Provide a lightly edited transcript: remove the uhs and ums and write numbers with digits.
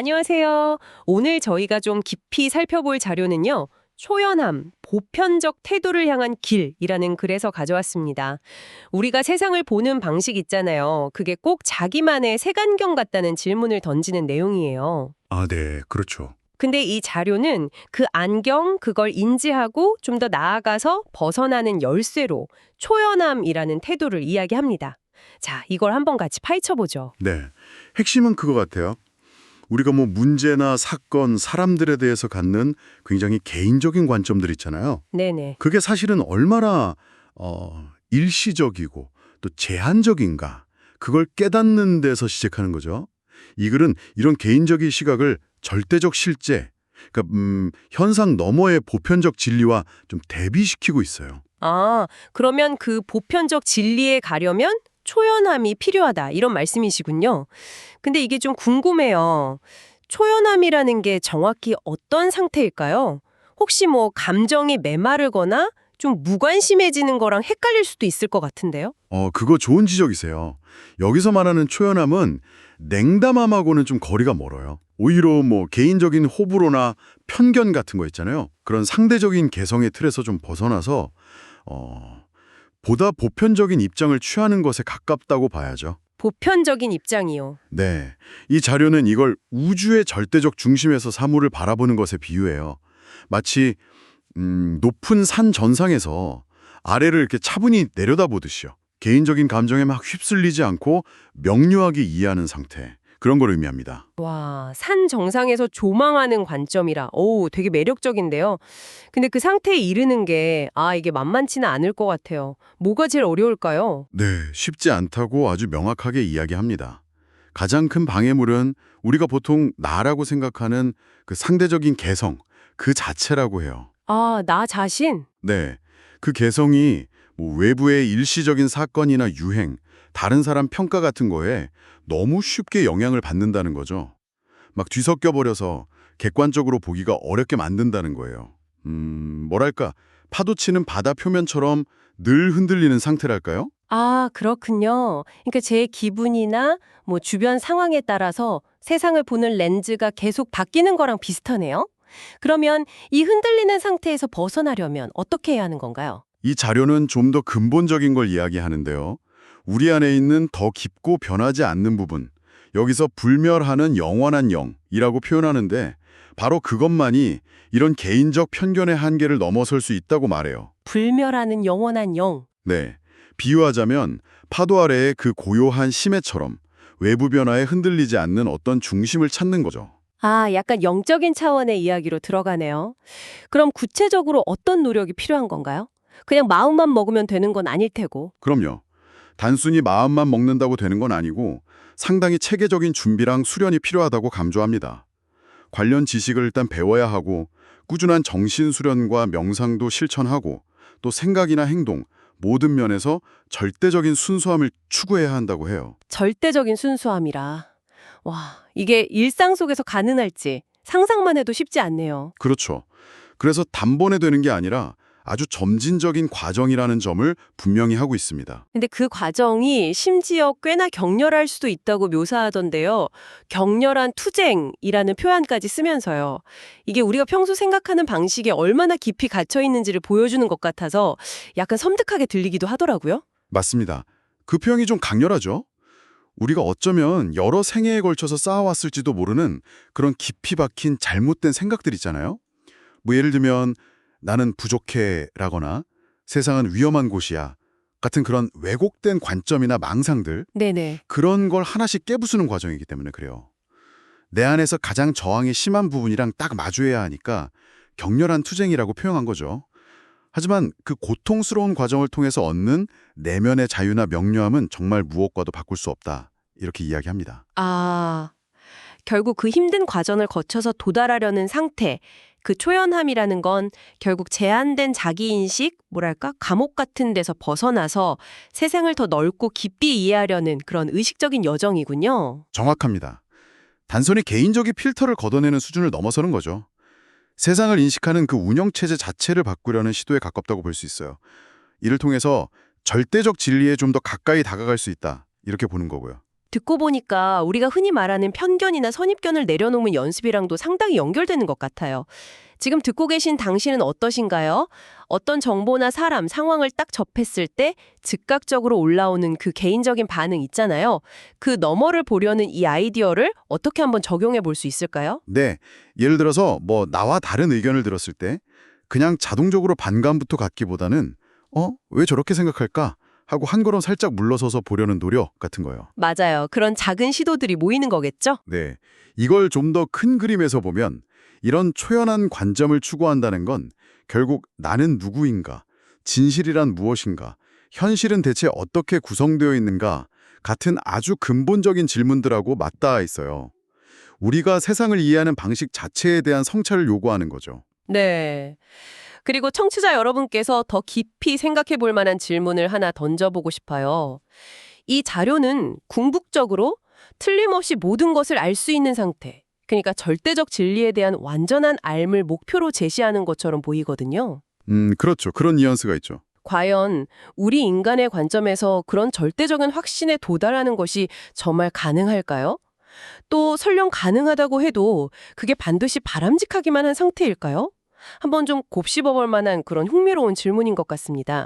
안녕하세요. 오늘 저희가 좀 깊이 살펴볼 자료는요. 초연함, 보편적 태도를 향한 길이라는 글에서 가져왔습니다. 우리가 세상을 보는 방식 있잖아요. 그게 꼭 자기만의 색안경 같다는 질문을 던지는 내용이에요. 아, 네, 그렇죠. 근데 이 자료는 그 안경, 그걸 인지하고 좀 더 나아가서 벗어나는 열쇠로 초연함이라는 태도를 이야기합니다. 자, 이걸 한번 같이 파헤쳐보죠. 네, 핵심은 그거 같아요. 우리가 뭐 문제나 사건, 사람들에 대해서 갖는 굉장히 개인적인 관점들 있잖아요. 네네. 그게 사실은 얼마나 일시적이고 또 제한적인가, 그걸 깨닫는 데서 시작하는 거죠. 이 글은 이런 개인적인 시각을 절대적 실제, 그러니까 현상 너머의 보편적 진리와 좀 대비시키고 있어요. 아, 그러면 그 보편적 진리에 가려면 초연함이 필요하다. 이런 말씀이시군요. 근데 이게 좀 궁금해요. 초연함이라는 게 정확히 어떤 상태일까요? 혹시 뭐 감정이 메마르거나 좀 무관심해지는 거랑 헷갈릴 수도 있을 것 같은데요? 그거 좋은 지적이세요. 여기서 말하는 초연함은 냉담함하고는 좀 거리가 멀어요. 오히려 뭐 개인적인 호불호나 편견 같은 거 있잖아요. 그런 상대적인 개성의 틀에서 좀 벗어나서 보다 보편적인 입장을 취하는 것에 가깝다고 봐야죠. 보편적인 입장이요. 네, 이 자료는 이걸 우주의 절대적 중심에서 사물을 바라보는 것에 비유해요. 마치 높은 산 전상에서 아래를 이렇게 차분히 내려다보듯이요. 개인적인 감정에 막 휩쓸리지 않고 명료하게 이해하는 상태. 그런 걸 의미합니다. 와, 산 정상에서 조망하는 관점이라, 오, 되게 매력적인데요. 근데 그 상태에 이르는 게, 이게 만만치는 않을 것 같아요. 뭐가 제일 어려울까요? 네, 쉽지 않다고 아주 명확하게 이야기합니다. 가장 큰 방해물은 우리가 보통 나라고 생각하는 그 상대적인 개성, 그 자체라고 해요. 아, 나 자신? 네, 그 개성이 뭐 외부의 일시적인 사건이나 유행, 다른 사람 평가 같은 거에 너무 쉽게 영향을 받는다는 거죠. 막 뒤섞여 버려서 객관적으로 보기가 어렵게 만든다는 거예요. 뭐랄까, 파도치는 바다 표면처럼 늘 흔들리는 상태랄까요? 아, 그렇군요. 그러니까 제 기분이나 뭐 주변 상황에 따라서 세상을 보는 렌즈가 계속 바뀌는 거랑 비슷하네요. 그러면 이 흔들리는 상태에서 벗어나려면 어떻게 해야 하는 건가요? 이 자료는 좀 더 근본적인 걸 이야기하는데요. 우리 안에 있는 더 깊고 변하지 않는 부분, 여기서 불멸하는 영원한 영이라고 표현하는데 바로 그것만이 이런 개인적 편견의 한계를 넘어설 수 있다고 말해요. 불멸하는 영원한 영. 네, 비유하자면 파도 아래의 그 고요한 심해처럼 외부 변화에 흔들리지 않는 어떤 중심을 찾는 거죠. 아, 약간 영적인 차원의 이야기로 들어가네요. 그럼 구체적으로 어떤 노력이 필요한 건가요? 그냥 마음만 먹으면 되는 건 아닐 테고. 그럼요. 단순히 마음만 먹는다고 되는 건 아니고 상당히 체계적인 준비랑 수련이 필요하다고 강조합니다. 관련 지식을 일단 배워야 하고 꾸준한 정신 수련과 명상도 실천하고 또 생각이나 행동, 모든 면에서 절대적인 순수함을 추구해야 한다고 해요. 절대적인 순수함이라. 와, 이게 일상 속에서 가능할지 상상만 해도 쉽지 않네요. 그렇죠. 그래서 단번에 되는 게 아니라 아주 점진적인 과정이라는 점을 분명히 하고 있습니다. 근데 그 과정이 심지어 꽤나 격렬할 수도 있다고 묘사하던데요. 격렬한 투쟁이라는 표현까지 쓰면서요. 이게 우리가 평소 생각하는 방식에 얼마나 깊이 갇혀 있는지를 보여주는 것 같아서 약간 섬뜩하게 들리기도 하더라고요. 맞습니다. 그 표현이 좀 강렬하죠? 우리가 어쩌면 여러 생애에 걸쳐서 쌓아왔을지도 모르는 그런 깊이 박힌 잘못된 생각들 있잖아요. 뭐 예를 들면 나는 부족해라거나 세상은 위험한 곳이야 같은 그런 왜곡된 관점이나 망상들, 네네. 그런 걸 하나씩 깨부수는 과정이기 때문에 그래요. 내 안에서 가장 저항이 심한 부분이랑 딱 마주해야 하니까 격렬한 투쟁이라고 표현한 거죠. 하지만 그 고통스러운 과정을 통해서 얻는 내면의 자유나 명료함은 정말 무엇과도 바꿀 수 없다. 이렇게 이야기합니다. 아, 결국 그 힘든 과정을 거쳐서 도달하려는 상태, 그 초연함이라는 건 결국 제한된 자기인식, 뭐랄까, 감옥 같은 데서 벗어나서 세상을 더 넓고 깊이 이해하려는 그런 의식적인 여정이군요. 정확합니다. 단순히 개인적인 필터를 걷어내는 수준을 넘어서는 거죠. 세상을 인식하는 그 운영체제 자체를 바꾸려는 시도에 가깝다고 볼 수 있어요. 이를 통해서 절대적 진리에 좀 더 가까이 다가갈 수 있다. 이렇게 보는 거고요. 듣고 보니까 우리가 흔히 말하는 편견이나 선입견을 내려놓는 연습이랑도 상당히 연결되는 것 같아요. 지금 듣고 계신 당신은 어떠신가요? 어떤 정보나 사람, 상황을 딱 접했을 때 즉각적으로 올라오는 그 개인적인 반응 있잖아요. 그 너머를 보려는 이 아이디어를 어떻게 한번 적용해 볼 수 있을까요? 네, 예를 들어서 뭐 나와 다른 의견을 들었을 때 그냥 자동적으로 반감부터 갖기보다는 왜 저렇게 생각할까? 하고 한 걸음 살짝 물러서서 보려는 노력 같은 거예요. 맞아요. 그런 작은 시도들이 모이는 거겠죠? 네, 이걸 좀 더 큰 그림에서 보면 이런 초연한 관점을 추구한다는 건 결국 나는 누구인가, 진실이란 무엇인가, 현실은 대체 어떻게 구성되어 있는가 같은 아주 근본적인 질문들하고 맞닿아 있어요. 우리가 세상을 이해하는 방식 자체에 대한 성찰을 요구하는 거죠. 네. 그리고 청취자 여러분께서 더 깊이 생각해 볼 만한 질문을 하나 던져보고 싶어요. 이 자료는 궁극적으로 틀림없이 모든 것을 알 수 있는 상태, 그러니까 절대적 진리에 대한 완전한 알을 목표로 제시하는 것처럼 보이거든요. 그렇죠. 그런 뉘앙스가 있죠. 과연 우리 인간의 관점에서 그런 절대적인 확신에 도달하는 것이 정말 가능할까요? 또 설령 가능하다고 해도 그게 반드시 바람직하기만 한 상태일까요? 한번 좀 곱씹어 볼 만한 그런 흥미로운 질문인 것 같습니다.